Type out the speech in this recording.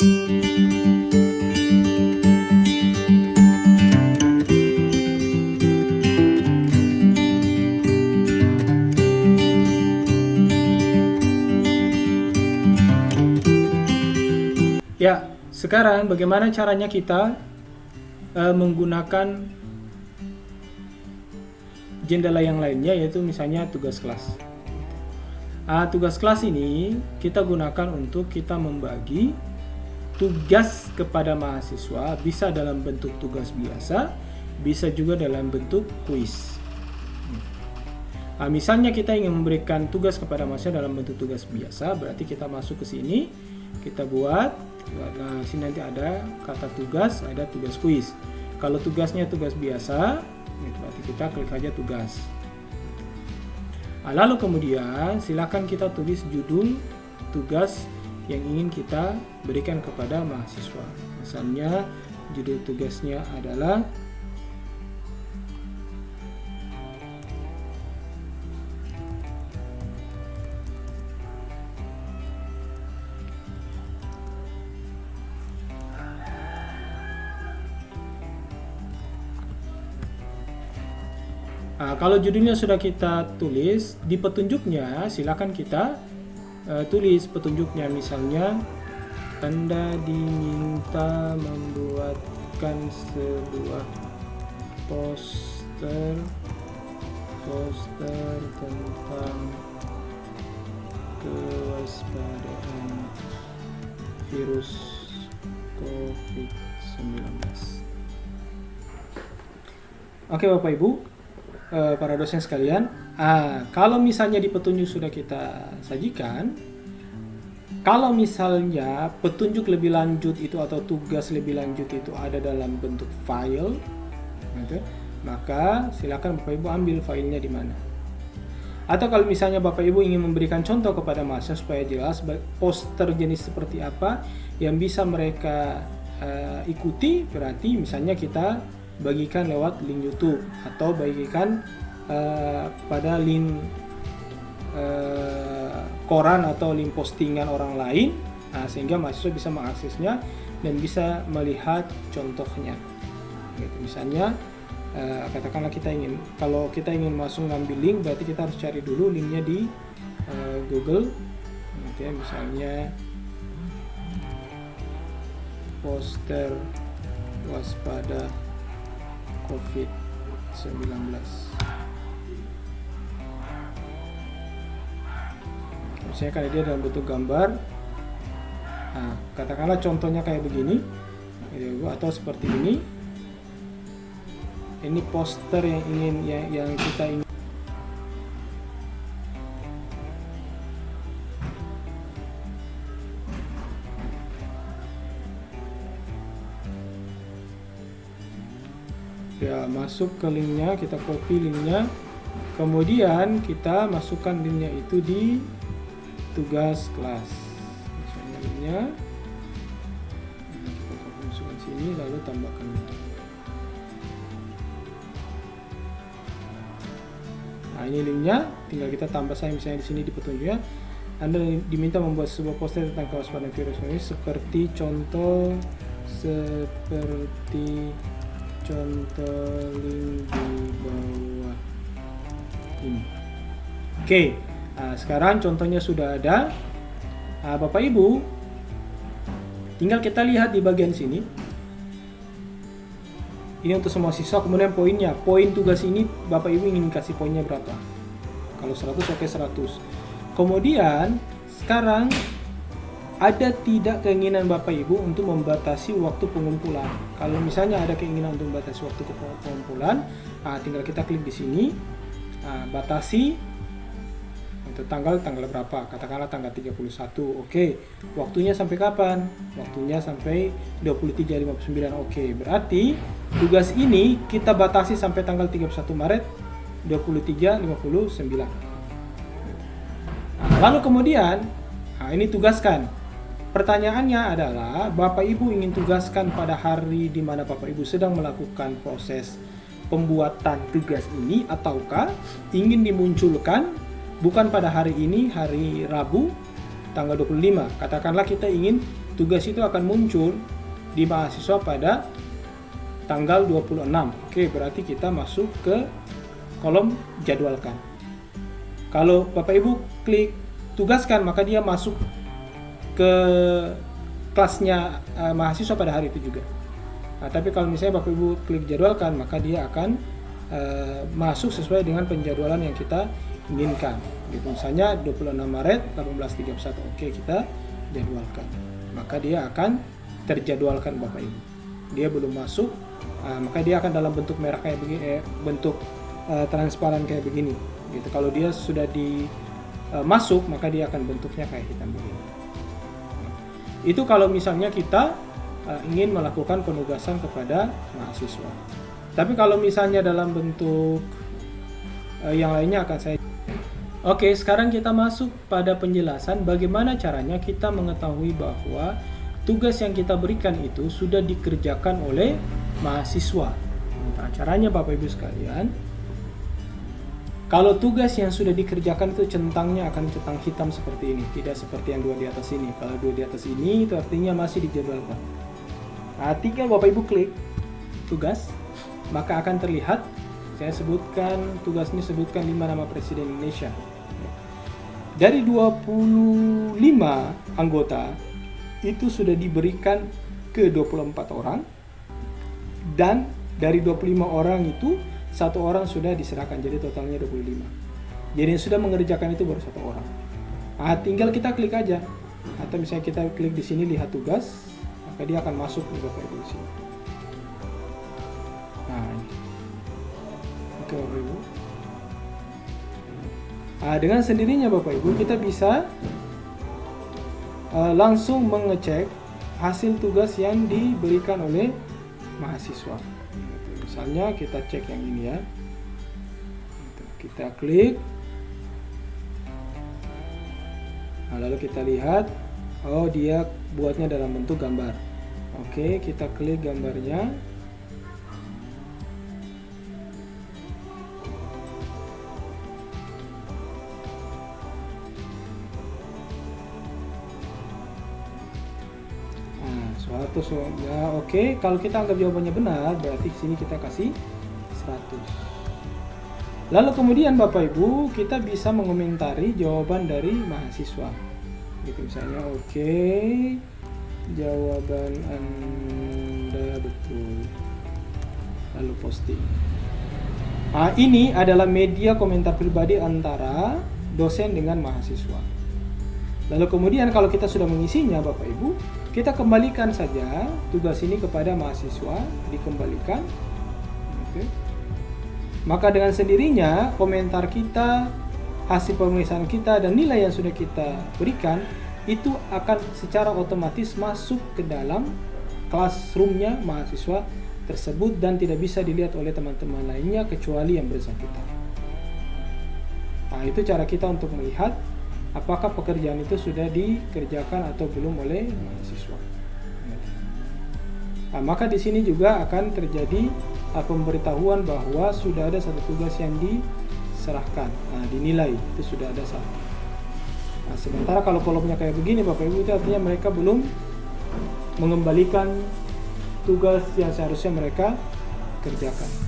Ya, sekarang bagaimana caranya kita menggunakan jendela yang lainnya, yaitu misalnya tugas kelas. Tugas kelas ini kita gunakan untuk kita membagi tugas kepada mahasiswa, bisa dalam bentuk tugas biasa, bisa juga dalam bentuk kuis. Misalnya kita ingin memberikan tugas kepada mahasiswa dalam bentuk tugas biasa, berarti kita masuk ke sini, kita buat. Nah, sini nanti ada kata tugas, ada tugas kuis. Kalau tugasnya tugas biasa, berarti kita klik aja tugas. Lalu kemudian silakan kita tulis judul tugas yang ingin kita berikan kepada mahasiswa. Misalnya judul tugasnya adalah kalau judulnya sudah kita tulis, di petunjuknya silakan kita tulis petunjuknya, misalnya Anda diminta membuatkan sebuah poster tentang kewaspadaan virus COVID-19. Oke Bapak Ibu, para dosen sekalian, kalau misalnya di petunjuk sudah kita sajikan, kalau misalnya petunjuk lebih lanjut itu atau tugas lebih lanjut itu ada dalam bentuk file, gitu, maka silakan Bapak Ibu ambil filenya di mana. Atau kalau misalnya Bapak Ibu ingin memberikan contoh kepada mahasiswa supaya jelas poster jenis seperti apa yang bisa mereka ikuti, berarti misalnya kita bagikan lewat link YouTube atau bagikan pada link koran atau link postingan orang lain, sehingga mahasiswa bisa mengaksesnya dan bisa melihat contohnya. Gitu. Misalnya katakanlah kalau kita ingin masuk ngambil link, berarti kita harus cari dulu linknya di Google. Gitu ya, misalnya poster waspada COVID-19. Misalnya kalau dia dalam bentuk gambar, katakanlah contohnya kayak begini, atau seperti ini. Ini poster yang kita ingin. Ya, masuk ke linknya, kita copy linknya, kemudian kita masukkan linknya itu di tugas kelas. Misalnya linknya, kita masukkan sini, lalu tambahkan. Ini linknya, tinggal kita tambah saja. Misalnya di sini di petunjuknya, Anda diminta membuat sebuah poster tentang kewaspadaan virus ini seperti contoh link di bawah ini. Oke, sekarang contohnya sudah ada. Bapak Ibu, tinggal kita lihat di bagian sini. Ini untuk semua siswa, kemudian poinnya. Poin tugas ini Bapak Ibu ingin kasih poinnya berapa? Kalau 100, oke 100. Kemudian sekarang ada tidak keinginan Bapak Ibu untuk membatasi waktu pengumpulan? Kalau misalnya ada keinginan untuk membatasi waktu pengumpulan, tinggal kita klik di sini, batasi untuk tanggal berapa? Katakanlah tanggal 31. Oke. Waktunya sampai kapan? Waktunya sampai 23.59. Oke. Berarti tugas ini kita batasi sampai tanggal 31 Maret 23.59. Lalu kemudian ini tugaskan. Pertanyaannya adalah, Bapak Ibu ingin tugaskan pada hari di mana Bapak Ibu sedang melakukan proses pembuatan tugas ini, ataukah ingin dimunculkan bukan pada hari ini, hari Rabu tanggal 25. Katakanlah kita ingin tugas itu akan muncul di mahasiswa pada tanggal 26. Oke, berarti kita masuk ke kolom jadwalkan. Kalau Bapak Ibu klik tugaskan, maka dia masuk ke kelasnya mahasiswa pada hari itu juga. Nah, tapi kalau misalnya Bapak Ibu klik jadwalkan, maka dia akan masuk sesuai dengan penjadwalan yang kita inginkan. Gitu. Misalnya 26 Maret 1831. Oke, kita jadwalkan. Maka dia akan terjadwalkan Bapak Ibu. Dia belum masuk, maka dia akan dalam bentuk merah kayak begini, bentuk transparan kayak begini. Gitu. Kalau dia sudah masuk, maka dia akan bentuknya kayak hitam begini. Itu kalau misalnya kita ingin melakukan penugasan kepada mahasiswa. Tapi kalau misalnya dalam bentuk yang lainnya akan saya. Oke, sekarang kita masuk pada penjelasan bagaimana caranya kita mengetahui bahwa tugas yang kita berikan itu sudah dikerjakan oleh mahasiswa. Nah, caranya Bapak Ibu sekalian, kalau tugas yang sudah dikerjakan itu centangnya akan centang hitam seperti ini, tidak seperti yang dua di atas ini. Kalau dua di atas ini itu artinya masih dijadwalkan. Nah, tinggal Bapak Ibu klik tugas, maka akan terlihat, saya sebutkan tugas ini, sebutkan 5 nama Presiden Indonesia. Dari 25 anggota itu sudah diberikan ke 24 orang, dan dari 25 orang itu 1 orang sudah diserahkan, jadi totalnya 25. Jadi yang sudah mengerjakan itu baru 1 orang. Nah, tinggal kita klik aja, atau misalnya kita klik di sini lihat tugas, maka dia akan masuk ke Bapak Ibu di sini. Nah, ini. Oke Bapak Ibu. Nah, dengan sendirinya Bapak Ibu kita bisa langsung mengecek hasil tugas yang diberikan oleh mahasiswa. Misalnya kita cek yang ini ya, kita klik, nah, lalu kita lihat, oh dia buatnya dalam bentuk gambar. Oke, kita klik gambarnya. Ya, oke, kalau kita anggap jawabannya benar, berarti sini kita kasih 100. Lalu kemudian Bapak Ibu, kita bisa mengomentari jawaban dari mahasiswa. Gitu misalnya, oke, jawaban Anda betul. Lalu posting. Nah, ini adalah media komentar pribadi antara dosen dengan mahasiswa. Lalu kemudian kalau kita sudah mengisinya Bapak Ibu, kita kembalikan saja tugas ini kepada mahasiswa, dikembalikan. Oke. Maka dengan sendirinya komentar kita, hasil pemeriksaan kita, dan nilai yang sudah kita berikan itu akan secara otomatis masuk ke dalam classroom-nya mahasiswa tersebut dan tidak bisa dilihat oleh teman-teman lainnya kecuali yang bersangkutan. Nah, itu cara kita untuk melihat apakah pekerjaan itu sudah dikerjakan atau belum oleh mahasiswa. Nah, maka di sini juga akan terjadi pemberitahuan bahwa sudah ada satu tugas yang diserahkan. Nah, dinilai itu sudah ada satu. Nah, sementara kalau kolomnya kayak begini Bapak Ibu, itu artinya mereka belum mengembalikan tugas yang seharusnya mereka kerjakan.